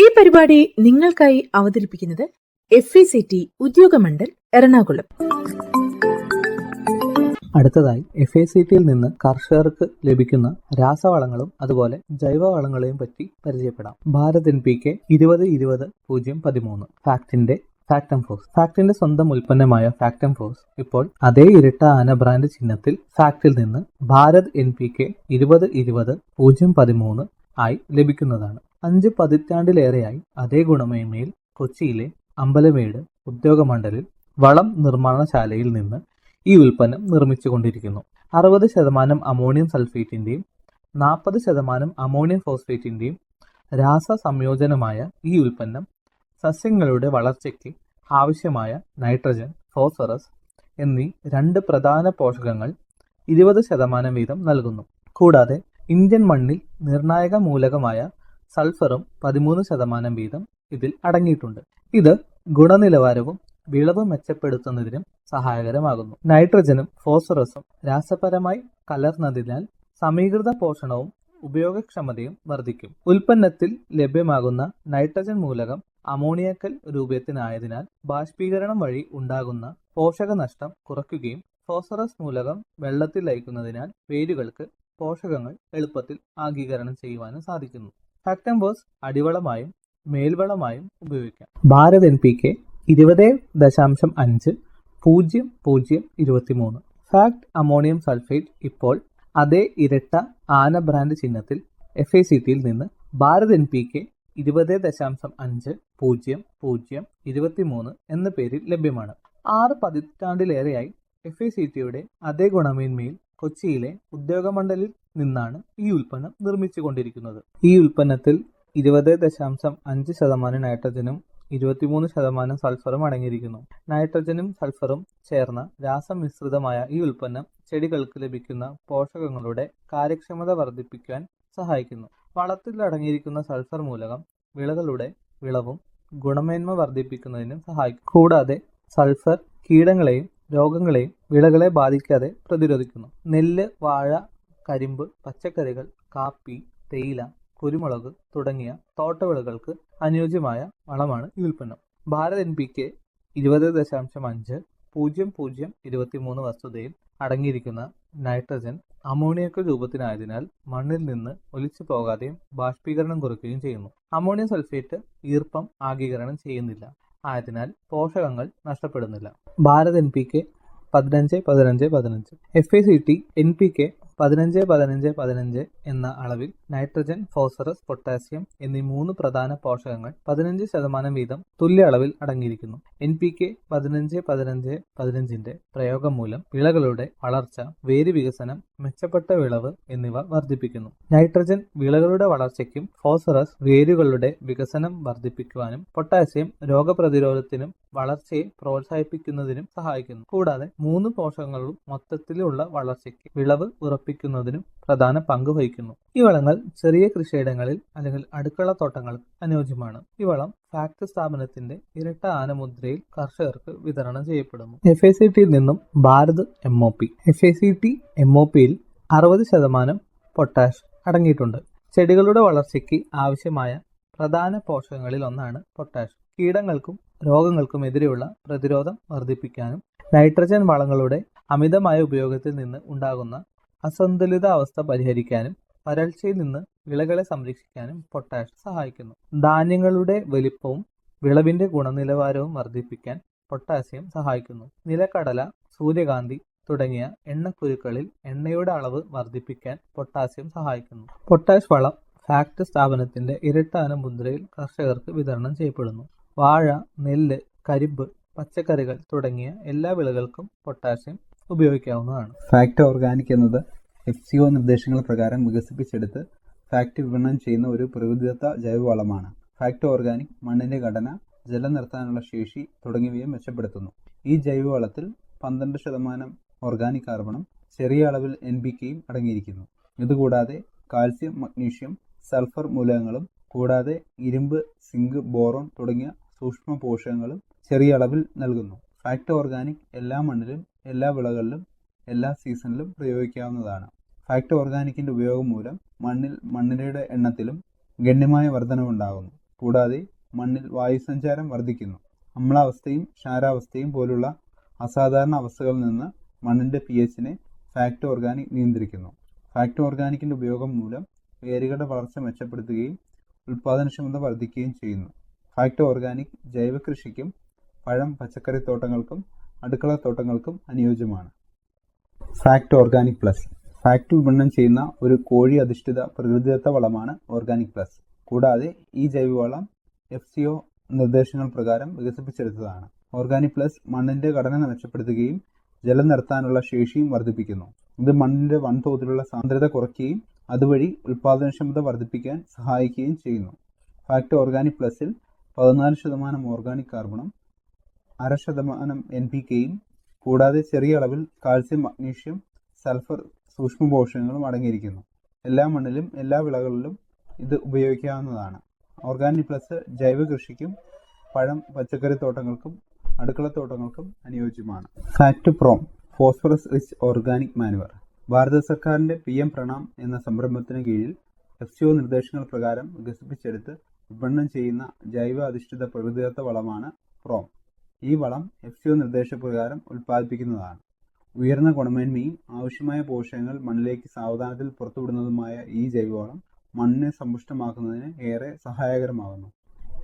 ഈ പരിപാടി നിങ്ങൾക്കായി അവതരിപ്പിക്കുന്നത് FECT ഉദ്യോഗമണ്ഡൽ എറണാകുളം. അടുത്തതായി FACTയിൽ നിന്ന് കർഷകർക്ക് ലഭിക്കുന്ന രാസവളങ്ങളും അതുപോലെ ജൈവവളങ്ങളെയും പറ്റി പരിചയപ്പെടാം. ഭാരത് NPK 20-20-013 ഫാക്ടിന്റെ സ്വന്തം ഉൽപ്പന്നമായ ഫാക്ടംഫോസ് ഇപ്പോൾ അതേ ഇരട്ട ആന ബ്രാൻഡ് ചിഹ്നത്തിൽ ഫാക്ടിൽ നിന്ന് ഭാരത് NPK 20-20-013 ആയി ലഭിക്കുന്നതാണ്. 5 പതിറ്റാണ്ടിലേറെയായി അതേ ഗുണമേന്മയിൽ കൊച്ചിയിലെ അമ്പലമേട് ഉദ്യോഗമണ്ഡലിൽ വളം നിർമ്മാണശാലയിൽ നിന്ന് ഈ ഉൽപ്പന്നം നിർമ്മിച്ചുകൊണ്ടിരിക്കുന്നു. 60% അമോണിയം സൾഫേറ്റിന്റെയും 40% അമോണിയം ഫോസ്ഫേറ്റിന്റെയും രാസ സംയോജനമായ ഈ ഉൽപ്പന്നം സസ്യങ്ങളുടെ വളർച്ചയ്ക്ക് ആവശ്യമായ നൈട്രജൻ, ഫോസ്ഫറസ് എന്നീ 2 പ്രധാന പോഷകങ്ങൾ 20% വീതം നൽകുന്നു. കൂടാതെ ഇന്ത്യൻ മണ്ണിൽ നിർണായക മൂലകമായ സൾഫറും 13% വീതം ഇതിൽ അടങ്ങിയിട്ടുണ്ട്. ഇത് ഗുണനിലവാരവും വിളവ് മെച്ചപ്പെടുത്തുന്നതിനും സഹായകരമാകുന്നു. നൈട്രജനും ഫോസ്ഫറസും രാസപരമായി കലർന്നതിനാൽ സമീകൃത പോഷണവും ഉപയോഗക്ഷമതയും വർദ്ധിക്കും. ഉൽപ്പന്നത്തിൽ ലഭ്യമാകുന്ന നൈട്രജൻ മൂലകം അമോണിയക്കൽ രൂപത്തിനായതിനാൽ ബാഷ്പീകരണം വഴി ഉണ്ടാകുന്ന പോഷകനഷ്ടം കുറയ്ക്കുകയും ഫോസ്ഫറസ് മൂലകം വെള്ളത്തിൽ ലയിക്കുന്നതിനാൽ വേരുകൾക്ക് പോഷകങ്ങൾ എളുപ്പത്തിൽ ആഗീകരണം ചെയ്യുവാനും സാധിക്കുന്നു. ഫാക്ടംഫോസ് അടിവളമായും മേൽവളമായും ഉപയോഗിക്കാം. Bharat NPK 20.5-00-23 fact ammonium sulphate ഇപ്പോൾ അതേ ഇരട്ട ആന ബ്രാൻഡ് ചിഹ്നത്തിൽ FACTയിൽ നിന്ന് ഭാരത് NPK 20.50023 എന്ന പേരിൽ ലഭ്യമാണ്. 6 പതിറ്റാണ്ടിലേറെയായി FACTയുടെ അതേ ഗുണമേന്മയിൽ കൊച്ചിയിലെ ഉദ്യോഗമണ്ഡലിൽ നിന്നാണ് ഈ ഉൽപ്പന്നം നിർമ്മിച്ചുകൊണ്ടിരിക്കുന്നത്. ഈ ഉൽപ്പന്നത്തിൽ 20.5% നൈട്രജനും 23% സൾഫറും അടങ്ങിയിരിക്കുന്നു. നൈട്രജനും സൾഫറും ചേർന്ന രാസമിശ്രിതമായ ഈ ഉൽപ്പന്നം ചെടികൾക്ക് ലഭിക്കുന്ന പോഷകങ്ങളുടെ കാര്യക്ഷമത വർദ്ധിപ്പിക്കാൻ സഹായിക്കുന്നു. വളത്തിൽ അടങ്ങിയിരിക്കുന്ന സൾഫർ മൂലകം വിളകളുടെ വിളവും ഗുണമേന്മ വർദ്ധിപ്പിക്കുന്നതിനും സഹായിക്കും. കൂടാതെ സൾഫർ കീടങ്ങളെയും രോഗങ്ങളെയും വിളകളെ ബാധിക്കാതെ പ്രതിരോധിക്കുന്നു. നെല്ല്, വാഴ, കരിമ്പ്, പച്ചക്കറികൾ, കാപ്പി, തേയില, കുരുമുളക് തുടങ്ങിയ തോട്ടവിളകൾക്ക് അനുയോജ്യമായ വളമാണ് ഈ ഉൽപ്പന്നം. ഭാരത് NPK 20.50023 വസ്തുതയിൽ അടങ്ങിയിരിക്കുന്ന നൈട്രജൻ അമോണിയക്ക് രൂപത്തിനായതിനാൽ മണ്ണിൽ നിന്ന് ഒലിച്ചു പോകാതെയും ബാഷ്പീകരണം കുറയ്ക്കുകയും ചെയ്യുന്നു. അമോണിയം സൾഫേറ്റ് ഈർപ്പം ആഗീകരണം ചെയ്യുന്നില്ല, ആയതിനാൽ പോഷകങ്ങൾ നഷ്ടപ്പെടുന്നില്ല. ഭാരത് NPK 15-15-15 FACT NPK 15-15-15 എന്ന അളവിൽ നൈട്രജൻ, ഫോസ്ഫറസ്, പൊട്ടാസ്യം എന്നീ 3 പ്രധാന പോഷകങ്ങൾ 15% വീതം തുല്യ അളവിൽ അടങ്ങിയിരിക്കുന്നു. NPK 15-15-15ന്റെ പ്രയോഗം മൂലം വിളകളുടെ വളർച്ച, വേര് വികസനം, മെച്ചപ്പെട്ട വിളവ് എന്നിവ വർദ്ധിപ്പിക്കുന്നു. നൈട്രജൻ വിളകളുടെ വളർച്ചയ്ക്കും ഫോസ്ഫറസ് വേരുകളുടെ വികസനം വർദ്ധിപ്പിക്കുവാനും പൊട്ടാസ്യം രോഗപ്രതിരോധത്തിനും വളർച്ചയെ പ്രോത്സാഹിപ്പിക്കുന്നതിനും സഹായിക്കുന്നു. കൂടാതെ 3 പോഷകങ്ങളും മൊത്തത്തിലുള്ള വളർച്ചയ്ക്ക് വിളവ് ഉറപ്പിക്കുന്നതിനും പ്രധാന പങ്ക് വഹിക്കുന്നു. ഈ വളങ്ങൾ ചെറിയ കൃഷിയിടങ്ങളിൽ അല്ലെങ്കിൽ അടുക്കള തോട്ടങ്ങൾക്ക് അനുയോജ്യമാണ്. ഈ വളം ഫാക്ട് സ്ഥാപനത്തിന്റെ ഇരട്ട ആനമുദ്രയിൽ കർഷകർക്ക് വിതരണം ചെയ്യപ്പെടുന്നു. FACTയിൽ നിന്നും ഭാരത് MOP. FACT MOPയിൽ 60% പൊട്ടാഷ് അടങ്ങിയിട്ടുണ്ട്. ചെടികളുടെ വളർച്ചയ്ക്ക് ആവശ്യമായ പ്രധാന പോഷകങ്ങളിൽ ഒന്നാണ് പൊട്ടാഷ്. കീടങ്ങൾക്കും രോഗങ്ങൾക്കും എതിരെയുള്ള പ്രതിരോധം വർദ്ധിപ്പിക്കാനും നൈട്രജൻ വളങ്ങളുടെ അമിതമായ ഉപയോഗത്തിൽ നിന്ന് ഉണ്ടാകുന്ന അസന്തുലിത അവസ്ഥ പരിഹരിക്കാനും വരൾച്ചയിൽ നിന്ന് വിളകളെ സംരക്ഷിക്കാനും പൊട്ടാഷ് സഹായിക്കുന്നു. ധാന്യങ്ങളുടെ വലിപ്പവും വിളവിന്റെ ഗുണനിലവാരവും വർദ്ധിപ്പിക്കാൻ പൊട്ടാസ്യം സഹായിക്കുന്നു. നിലക്കടല, സൂര്യകാന്തി തുടങ്ങിയ എണ്ണക്കുരുക്കളിൽ എണ്ണയുടെ അളവ് വർദ്ധിപ്പിക്കാൻ പൊട്ടാസ്യം സഹായിക്കുന്നു. പൊട്ടാഷ് വളം ഫാക്ട് സ്ഥാപനത്തിന്റെ ഇരട്ട മുദ്രയിൽ കർഷകർക്ക് വിതരണം ചെയ്യപ്പെടുന്നു. വാഴ, നെല്ല്, കരിമ്പ്, പച്ചക്കറികൾ തുടങ്ങിയ എല്ലാ വിളകൾക്കും പൊട്ടാസ്യം ഉപയോഗിക്കാവുന്നതാണ്. ഫാക്ട് ഓർഗാനിക് എന്നത് FCO നിർദ്ദേശങ്ങൾ പ്രകാരം വികസിപ്പിച്ചെടുത്ത് ഫാക്ട് വിപണനം ചെയ്യുന്ന ഒരു പ്രകൃതിദത്ത ജൈവവളമാണ്. ഫാക്ട് ഓർഗാനിക് മണ്ണിന്റെ ഘടന, ജലം നിർത്താനുള്ള ശേഷി തുടങ്ങിയവയെ മെച്ചപ്പെടുത്തുന്നു. ഈ ജൈവവളത്തിൽ 12% ഓർഗാനിക് കാർബണും ചെറിയ അളവിൽ NPKയും അടങ്ങിയിരിക്കുന്നു. ഇതുകൂടാതെ കാൽസ്യം, മഗ്നീഷ്യം, സൾഫർ മൂലകങ്ങളും കൂടാതെ ഇരുമ്പ്, സിങ്ക്, ബോറോൺ തുടങ്ങിയ സൂക്ഷ്മ പോഷകങ്ങളും ചെറിയ അളവിൽ നൽകുന്നു. ഫാക്ട് ഓർഗാനിക് എല്ലാ മണ്ണിലും, എല്ലാ വിളകളിലും, എല്ലാ സീസണിലും പ്രയോഗിക്കാവുന്നതാണ്. ഫാക്ട് ഓർഗാനിക്കിന്റെ ഉപയോഗം മൂലം മണ്ണിരയുടെ എണ്ണത്തിലും ഗണ്യമായ വർധനവുണ്ടാകുന്നു. കൂടാതെ മണ്ണിൽ വായുസഞ്ചാരം വർദ്ധിക്കുന്നു. അമ്ലാവസ്ഥയും ക്ഷാരാവസ്ഥയും പോലുള്ള അസാധാരണ അവസ്ഥകളിൽ നിന്ന് മണ്ണിന്റെ pHനെ ഫാക്ട് ഓർഗാനിക് നിയന്ത്രിക്കുന്നു. ഫാക്ട് ഓർഗാനിക്കിന്റെ ഉപയോഗം മൂലം വേരുകളുടെ വളർച്ച മെച്ചപ്പെടുത്തുകയും ഉൽപാദനക്ഷമത വർദ്ധിക്കുകയും ചെയ്യുന്നു. ഫാക്ട് ഓർഗാനിക് ജൈവ കൃഷിക്കും പഴം, പച്ചക്കറി തോട്ടങ്ങൾക്കും അടുക്കള തോട്ടങ്ങൾക്കും അനുയോജ്യമാണ്. ഫാക്ട് ഓർഗാനിക് പ്ലസ് ഫാക്ട് വിപണനം ചെയ്യുന്ന ഒരു കോഴി അധിഷ്ഠിത പ്രകൃതിദത്ത വളമാണ് ഓർഗാനിക് പ്ലസ്. കൂടാതെ ഈ ജൈവവളം FCO നിർദ്ദേശങ്ങൾ പ്രകാരം വികസിപ്പിച്ചെടുത്തതാണ്. ഓർഗാനിക് പ്ലസ് മണ്ണിന്റെ ഘടന മെച്ചപ്പെടുത്തുകയും ജലം നിർത്താനുള്ള ശേഷിയും വർദ്ധിപ്പിക്കുന്നു. ഇത് മണ്ണിന്റെ വൻതോതിലുള്ള സാന്ദ്രത കുറയ്ക്കുകയും അതുവഴി ഉൽപാദനക്ഷമത വർദ്ധിപ്പിക്കാൻ സഹായിക്കുകയും ചെയ്യുന്നു. ഫാക്ട് ഓർഗാനിക് പ്ലസിൽ 14% ഓർഗാനിക് കാർബണും 0.5% NPKയും കൂടാതെ ചെറിയ അളവിൽ കാൽസ്യം, മഗ്നീഷ്യം, സൾഫർ സൂക്ഷ്മ പോഷകങ്ങളും അടങ്ങിയിരിക്കുന്നു. എല്ലാ മണ്ണിലും എല്ലാ വിളകളിലും ഇത് ഉപയോഗിക്കാവുന്നതാണ്. ഓർഗാനിക് പ്ലസ് ജൈവ കൃഷിക്കും പഴം, പച്ചക്കറി തോട്ടങ്ങൾക്കും അടുക്കള തോട്ടങ്ങൾക്കും അനുയോജ്യമാണ്. FACT PROM phosphorus rich organic manure ഭാരത സർക്കാരിന്റെ PM പ്രണാം എന്ന സംരംഭത്തിന് കീഴിൽ FCO നിർദ്ദേശങ്ങൾ പ്രകാരം വികസിപ്പിച്ചെടുത്ത് വിപണനം ചെയ്യുന്ന ജൈവ അധിഷ്ഠിത പ്രകൃതിദത്ത വളമാണ് പ്രോം. ഈ വളം FCO നിർദ്ദേശപ്രകാരം ഉൽപ്പാദിപ്പിക്കുന്നതാണ്. ഉയർന്ന ഗുണമേന്മയും ആവശ്യമായ പോഷകങ്ങൾ മണ്ണിലേക്ക് സാവധാനത്തിൽ പുറത്തുവിടുന്നതുമായ ഈ ജൈവവളം മണ്ണിനെ സമ്പുഷ്ടമാക്കുന്നതിന് ഏറെ സഹായകരമാകുന്നു.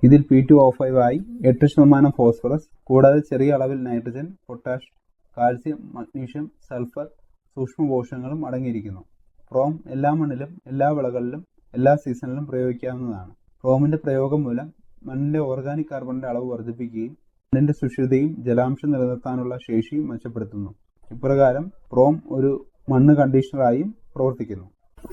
ഇതിൽ P2O5 ആയി 8% ഫോസ്ഫറസ് കൂടാതെ ചെറിയ അളവിൽ nitrogen, potash, calcium, magnesium, sulphur സൂക്ഷ്മ പോഷകങ്ങളും അടങ്ങിയിരിക്കുന്നു. പ്രോം എല്ലാ മണ്ണിലും എല്ലാ വിളകളിലും എല്ലാ സീസണിലും പ്രയോഗിക്കാവുന്നതാണ്. പ്രോമിന്റെ പ്രയോഗം മൂലം മണ്ണിന്റെ ഓർഗാനിക് കാർബണിന്റെ അളവ് വർദ്ധിപ്പിക്കുകയും മണ്ണിന്റെ സുഷിരതയും ജലാംശം നിലനിർത്താനുള്ള ശേഷിയും മെച്ചപ്പെടുത്തുന്നു. ഇപ്രകാരം പ്രോം ഒരു മണ്ണ് കണ്ടീഷണറായും പ്രവർത്തിക്കുന്നു.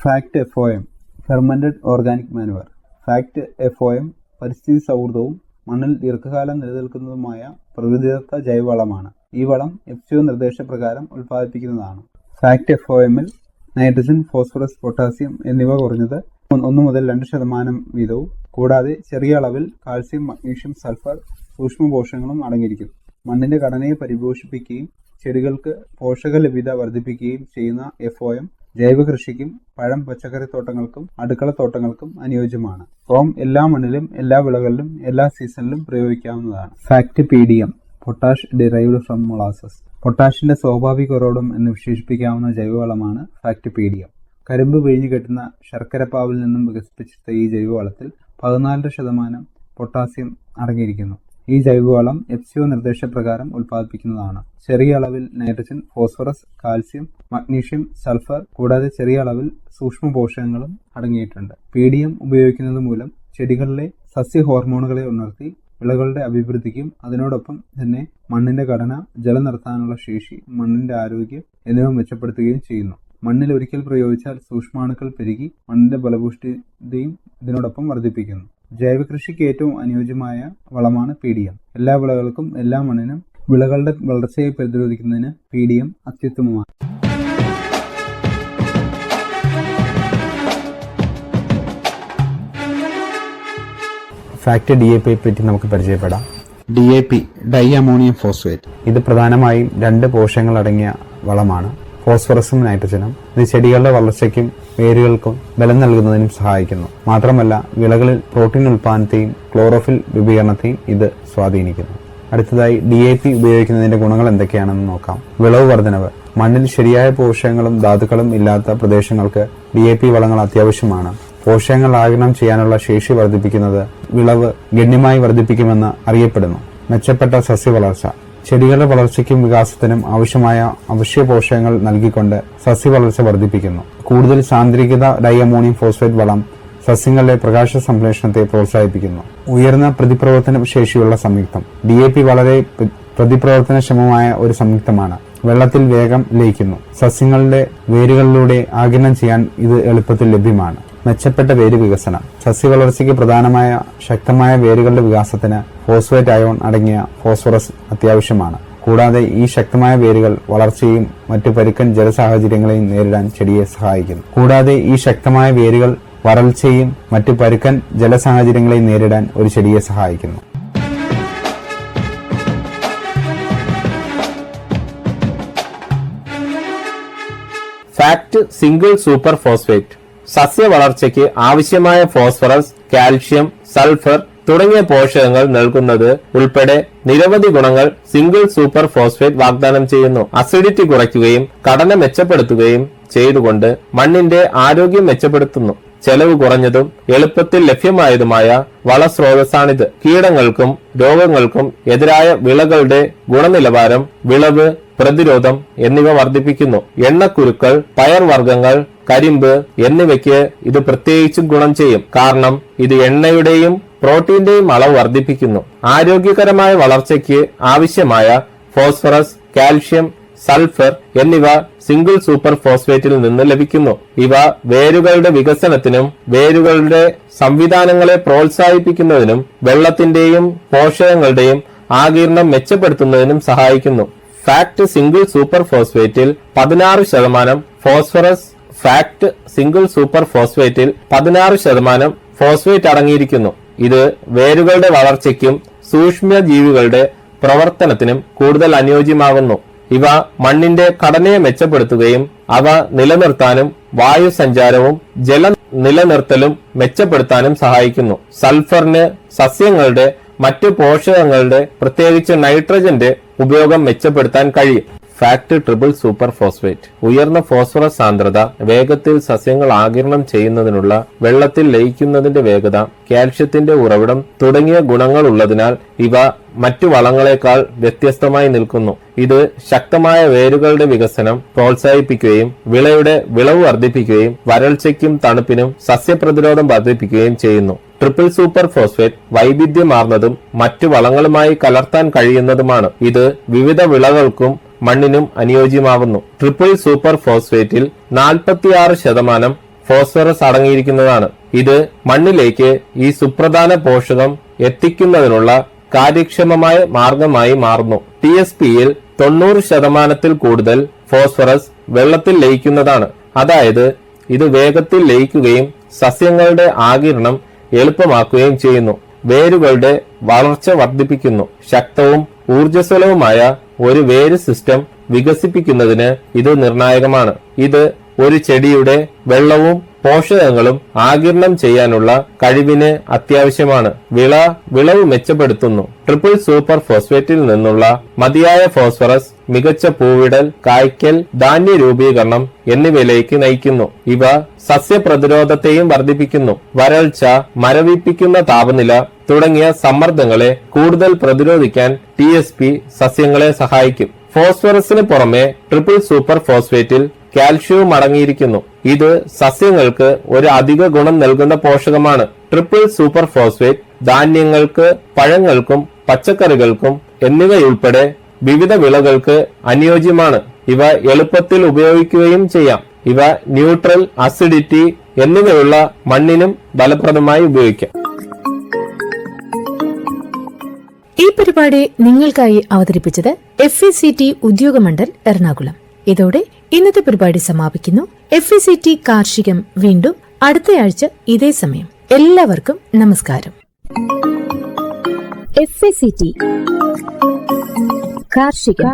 Fact FOM fermented organic manoeuvre. Fact FOM പരിസ്ഥിതി സൗഹൃദവും മണ്ണിൽ ദീർഘകാലം നിലനിൽക്കുന്നതുമായ പ്രകൃതിദത്ത ജൈവവളമാണ്. ഈ വളം FCO നിർദ്ദേശപ്രകാരം ഉൽപ്പാദിപ്പിക്കുന്നതാണ്. ഫാക്ട് FOMൽ നൈട്രജൻ, ഫോസ്ഫറസ്, പൊട്ടാസ്യം എന്നിവ കുറഞ്ഞത് 1 മുതൽ 2% വീതവും കൂടാതെ ചെറിയ അളവിൽ കാൽസ്യം, മഗ്നീഷ്യം, സൾഫർ, സൂക്ഷ്മ പോഷകങ്ങളും അടങ്ങിയിരിക്കുന്നു. മണ്ണിന്റെ ഘടനയെ പരിപോഷിപ്പിക്കുകയും ചെടികൾക്ക് പോഷക ലഭ്യത വർദ്ധിപ്പിക്കുകയും ചെയ്യുന്ന FOM ജൈവ കൃഷിക്കും പഴം, പച്ചക്കറി തോട്ടങ്ങൾക്കും അടുക്കള തോട്ടങ്ങൾക്കും അനുയോജ്യമാണ്. പ്രോം എല്ലാ മണ്ണിലും എല്ലാ വിളകളിലും എല്ലാ സീസണിലും പ്രയോഗിക്കാവുന്നതാണ്. FACT PDM potash derived from molasses. പൊട്ടാഷിന്റെ സ്വാഭാവിക ഉറവിടം എന്ന് വിശേഷിപ്പിക്കാവുന്ന ജൈവവളമാണ് ഫാക്ട് PDM. കരിമ്പ് പിഴിഞ്ഞു കെട്ടുന്ന ശർക്കരപ്പാവിൽ നിന്നും വികസിപ്പിച്ചെടുത്ത ഈ ജൈവവളത്തിൽ 14% പൊട്ടാസ്യം അടങ്ങിയിരിക്കുന്നു. ഈ ജൈവവളം FCO നിർദ്ദേശപ്രകാരം ഉൽപ്പാദിപ്പിക്കുന്നതാണ്. ചെറിയ അളവിൽ nitrogen, phosphorus, calcium, magnesium, sulphur കൂടാതെ ചെറിയ അളവിൽ സൂക്ഷ്മ പോഷകങ്ങളും അടങ്ങിയിട്ടുണ്ട്. PDM ഉപയോഗിക്കുന്നത് മൂലം ചെടികളിലെ സസ്യ ഹോർമോണുകളെ ഉണർത്തി വിളകളുടെ അഭിവൃദ്ധിക്കും അതിനോടൊപ്പം തന്നെ മണ്ണിന്റെ ഘടന, ജലം നിർത്താനുള്ള ശേഷി, മണ്ണിന്റെ ആരോഗ്യം എന്നിവ മെച്ചപ്പെടുത്തുകയും ചെയ്യുന്നു. മണ്ണിൽ ഒരിക്കൽ പ്രയോഗിച്ചാൽ സൂക്ഷ്മാണുക്കൾ പെരുകി മണ്ണിന്റെ ഫലപുഷ്ടിയും ഇതിനോടൊപ്പം വർദ്ധിപ്പിക്കുന്നു. ജൈവകൃഷിക്ക് ഏറ്റവും അനുയോജ്യമായ വളമാണ് PDM. എല്ലാ വിളകൾക്കും എല്ലാ മണ്ണിനും വിളകളുടെ വളർച്ചയെ പ്രതിരോധിക്കുന്നതിന് PDM അത്യുത്തമമാണ്. ഫാക്ട് DAP പറ്റി നമുക്ക് പരിചയപ്പെടാം. DAP dye ammonium phosphate. ഇത് പ്രധാനമായും 2 പോഷകങ്ങൾ അടങ്ങിയ വളമാണ്, ഫോസ്ഫറസും നൈട്രജനും. ഇത് ചെടികളുടെ വളർച്ചയ്ക്കും വേരുകൾക്കും ബലം നൽകുന്നതിനും സഹായിക്കുന്നു. മാത്രമല്ല വിളകളിൽ പ്രോട്ടീൻ ഉൽപാദനത്തെയും ക്ലോറോഫിൽ രൂപീകരണത്തെയും ഇത് സ്വാധീനിക്കുന്നു. അടുത്തതായി DAP ഉപയോഗിക്കുന്നതിന്റെ ഗുണങ്ങൾ എന്തൊക്കെയാണെന്ന് നോക്കാം. വിളവ് വർധനവ്. മണ്ണിൽ ശരിയായ പോഷകങ്ങളും ധാതുക്കളും ഇല്ലാത്ത പ്രദേശങ്ങൾക്ക് DAP വളങ്ങൾ അത്യാവശ്യമാണ്. പോഷകങ്ങൾ ആഗിരണം ചെയ്യാനുള്ള ശേഷി വർദ്ധിപ്പിക്കുന്നത് വിളവ് ഗണ്യമായി വർദ്ധിപ്പിക്കുമെന്ന് അറിയപ്പെടുന്നു. മെച്ചപ്പെട്ട സസ്യവളർച്ച. ചെടികളുടെ വളർച്ചയ്ക്കും വികാസത്തിനും ആവശ്യമായ അവശ്യ പോഷകങ്ങൾ നൽകിക്കൊണ്ട് സസ്യവളർച്ച വർദ്ധിപ്പിക്കുന്നു. കൂടുതൽ സാന്ദ്രീകൃത ഡൈ അമോണിയം ഫോസ്ഫേറ്റ് വളം സസ്യങ്ങളുടെ പ്രകാശ സംശ്ലേഷണത്തെ പ്രോത്സാഹിപ്പിക്കുന്നു. ഉയർന്ന പ്രതിപ്രവർത്തന ശേഷിയുള്ള സംയുക്തം. DAP വളരെ പ്രതിപ്രവർത്തനക്ഷമമായ ഒരു സംയുക്തമാണ്. വെള്ളത്തിൽ വേഗം ലയിക്കുന്നു. സസ്യങ്ങളുടെ വേരുകളിലൂടെ ആഗിരണം ചെയ്യാൻ ഇത് എളുപ്പത്തിൽ ലഭ്യമാണ്. മെച്ചപ്പെട്ട വേര് വികസനം. സസ്യവളർച്ചയ്ക്ക് പ്രധാനമായ ശക്തമായ വേരുകളുടെ വികാസത്തിന് ഫോസ്ഫേറ്റ് അയോൺ അടങ്ങിയ ഫോസ്ഫറസ് അത്യാവശ്യമാണ്. കൂടാതെ ഈ ശക്തമായ വേരുകൾ വളർച്ചയും മറ്റു പരുക്കൻ ജലസാഹചര്യങ്ങളെയും നേരിടാൻ ചെടിയെ സഹായിക്കുന്നു. കൂടാതെ ഈ ശക്തമായ വേരുകൾ വരൾച്ചയും മറ്റു പരുക്കൻ ജലസാഹചര്യങ്ങളെയും നേരിടാൻ ഒരു ചെടിയെ സഹായിക്കുന്നു. FACT single super phosphate. സസ്യ വളർച്ചയ്ക്ക് ആവശ്യമായ ഫോസ്ഫറസ്, കാൽഷ്യം, സൾഫർ തുടങ്ങിയ പോഷകങ്ങൾ നൽകുന്നത് ഉൾപ്പെടെ നിരവധി ഗുണങ്ങൾ സിംഗിൾ സൂപ്പർ ഫോസ്ഫേറ്റ് വാഗ്ദാനം ചെയ്യുന്നു. അസിഡിറ്റി കുറയ്ക്കുകയും ഘടന മെച്ചപ്പെടുത്തുകയും ചെയ്തുകൊണ്ട് മണ്ണിന്റെ ആരോഗ്യം മെച്ചപ്പെടുത്തുന്നു. ചെലവ് കുറഞ്ഞതും എളുപ്പത്തിൽ ലഭ്യമായതുമായ വളസ്രോതസ്സാണിത്. കീടങ്ങൾക്കും രോഗങ്ങൾക്കും എതിരായ വിളകളുടെ ഗുണനിലവാരം, വിളവ് പ്രതിരോധം എന്നിവ വർദ്ധിപ്പിക്കുന്നു. എണ്ണക്കുരുക്കൾ, പയർവർഗ്ഗങ്ങൾ, കരിമ്പ് എന്നിവയ്ക്ക് ഇത് പ്രത്യേകിച്ചും ഗുണം ചെയ്യും. കാരണം ഇത് എണ്ണയുടെയും പ്രോട്ടീന്റെയും അളവ് വർദ്ധിപ്പിക്കുന്നു. ആരോഗ്യകരമായ വളർച്ചയ്ക്ക് ആവശ്യമായ ഫോസ്ഫറസ്, കാൽഷ്യം, സൾഫർ എന്നിവ സിംഗിൾ സൂപ്പർ ഫോസ്ഫേറ്റിൽ നിന്ന് ലഭിക്കുന്നു. ഇവ വേരുകളുടെ വികസനത്തിനും വേരുകളുടെ സംവിധാനങ്ങളെ പ്രോത്സാഹിപ്പിക്കുന്നതിനും വെള്ളത്തിന്റെയും പോഷകങ്ങളുടെയും ആഗിരണം മെച്ചപ്പെടുത്തുന്നതിനും സഹായിക്കുന്നു. ഫാക്ട് സിംഗിൾ സൂപ്പർ ഫോസ്ഫേറ്റിൽ 16% ഫോസ്ഫറസ്. ഫാക്ട് സിംഗിൾ സൂപ്പർ ഫോസ്ഫേറ്റിൽ 16% ഫോസ്ഫേറ്റ് അടങ്ങിയിരിക്കുന്നു. ഇത് വേരുകളുടെ വളർച്ചയ്ക്കും സൂക്ഷ്മജീവികളുടെ പ്രവർത്തനത്തിനും കൂടുതൽ അനുയോജ്യമാകുന്നു. ഇവ മണ്ണിന്റെ ഘടനയെ മെച്ചപ്പെടുത്തുകയും അവ നിലനിർത്താനും വായു സഞ്ചാരവും ജല നിലനിർത്തലും മെച്ചപ്പെടുത്താനും സഹായിക്കുന്നു. സൾഫറിന് സസ്യങ്ങളുടെ മറ്റു പോഷകങ്ങളുടെ പ്രത്യേകിച്ച് നൈട്രജന്റെ ഉപയോഗം മെച്ചപ്പെടുത്താൻ കഴിയും. Fact triple super phosphate. ഉയർന്ന ഫോസ്ഫറസ് സാന്ദ്രത, വേഗത്തിൽ സസ്യങ്ങൾ ആഗിരണം ചെയ്യുന്നതിനുള്ള വെള്ളത്തിൽ ലയിക്കുന്നതിന്റെ വേഗത, കാൽഷ്യത്തിന്റെ ഉറവിടം തുടങ്ങിയ ഗുണങ്ങൾ ഉള്ളതിനാൽ ഇവ മറ്റു വളങ്ങളെക്കാൾ വ്യത്യസ്തമായി നിൽക്കുന്നു. ഇത് ശക്തമായ വേരുകളുടെ വികസനം പ്രോത്സാഹിപ്പിക്കുകയും വിളയുടെ വിളവ് വർദ്ധിപ്പിക്കുകയും വരൾച്ചയ്ക്കും തണുപ്പിനും സസ്യപ്രതിരോധം വർദ്ധിപ്പിക്കുകയും ചെയ്യുന്നു. ട്രിപ്പിൾ സൂപ്പർ ഫോസ്ഫേറ്റ് വൈവിധ്യമാർന്നതും മറ്റു വളങ്ങളുമായി കലർത്താൻ കഴിയുന്നതുമാണ്. ഇത് വിവിധ വിളകൾക്കും മണ്ണിനും അനുയോജ്യമാവുന്നു. ട്രിപ്പിൾ സൂപ്പർ ഫോസ്ഫേറ്റിൽ 46% ഫോസ്ഫറസ് അടങ്ങിയിരിക്കുന്നതാണ്. ഇത് മണ്ണിലേക്ക് ഈ സുപ്രധാന പോഷകം എത്തിക്കുന്നതിനുള്ള കാര്യക്ഷമമായ മാർഗമായി മാറുന്നു. TSPയിൽ 90% കൂടുതൽ ഫോസ്ഫറസ് വെള്ളത്തിൽ ലയിക്കുന്നതാണ്. അതായത് ഇത് വേഗത്തിൽ ലയിക്കുകയും സസ്യങ്ങളുടെ ആഗിരണം എളുപ്പമാക്കുകയും ചെയ്യുന്നു. വേരുകളുടെ വളർച്ച വർദ്ധിപ്പിക്കുന്നു. ശക്തവും ഊർജ്ജസ്വലവുമായ ഒരു വേര് സിസ്റ്റം വികസിപ്പിക്കുന്നതിന് ഇത് നിർണായകമാണ്. ഇത് ഒരു ചെടിയുടെ വെള്ളവും പോഷകങ്ങളും ആഗിരണം ചെയ്യാനുള്ള കഴിവിന് അത്യാവശ്യമാണ്. വിളവ് മെച്ചപ്പെടുത്തുന്നു. ട്രിപ്പിൾ സൂപ്പർ ഫോസ്ഫേറ്റിൽ നിന്നുള്ള മതിയായ ഫോസ്ഫറസ് മികച്ച പൂവിടൽ, കായ്ക്കൽ, ധാന്യ രൂപീകരണം എന്നിവയിലേക്ക് നയിക്കുന്നു. ഇവ സസ്യപ്രതിരോധത്തെയും വർദ്ധിപ്പിക്കുന്നു. വരൾച്ച, മരവിപ്പിക്കുന്ന താപനില തുടങ്ങിയ സമ്മർദ്ദങ്ങളെ കൂടുതൽ പ്രതിരോധിക്കാൻ TSP സസ്യങ്ങളെ സഹായിക്കും. ഫോസ്ഫറസിന് പുറമെ ട്രിപ്പിൾ സൂപ്പർ ഫോസ്ഫേറ്റിൽ കാൽഷ്യവും അടങ്ങിയിരിക്കുന്നു. ഇത് സസ്യങ്ങൾക്ക് ഒരു അധിക ഗുണം നൽകുന്ന പോഷകമാണ്. ട്രിപ്പിൾ സൂപ്പർ ഫോസ്ഫേറ്റ് ധാന്യങ്ങൾക്ക്, പഴങ്ങൾക്കും പച്ചക്കറികൾക്കും എന്നിവയുൾപ്പെടെ വിവിധ വിളകൾക്ക് അനുയോജ്യമാണ്. ഇവ എളുപ്പത്തിൽ ഉപയോഗിക്കുകയും ചെയ്യാം. ഇവ ന്യൂട്രൽ, അസിഡിറ്റി എന്നിവയുള്ള മണ്ണിനും ഫലപ്രദമായി ഉപയോഗിക്കാം. ഈ പരിപാടി നിങ്ങൾക്കായി അവതരിപ്പിച്ചത് FECT ഉദ്യോഗമണ്ഡൽ എറണാകുളം. ഇതോടെ ഇന്നത്തെ പരിപാടി സമാപിക്കുന്നു. FECT കാർഷികം വീണ്ടും അടുത്തയാഴ്ച ഇതേ സമയം. എല്ലാവർക്കും നമസ്കാരം. FECT കാർഷികം.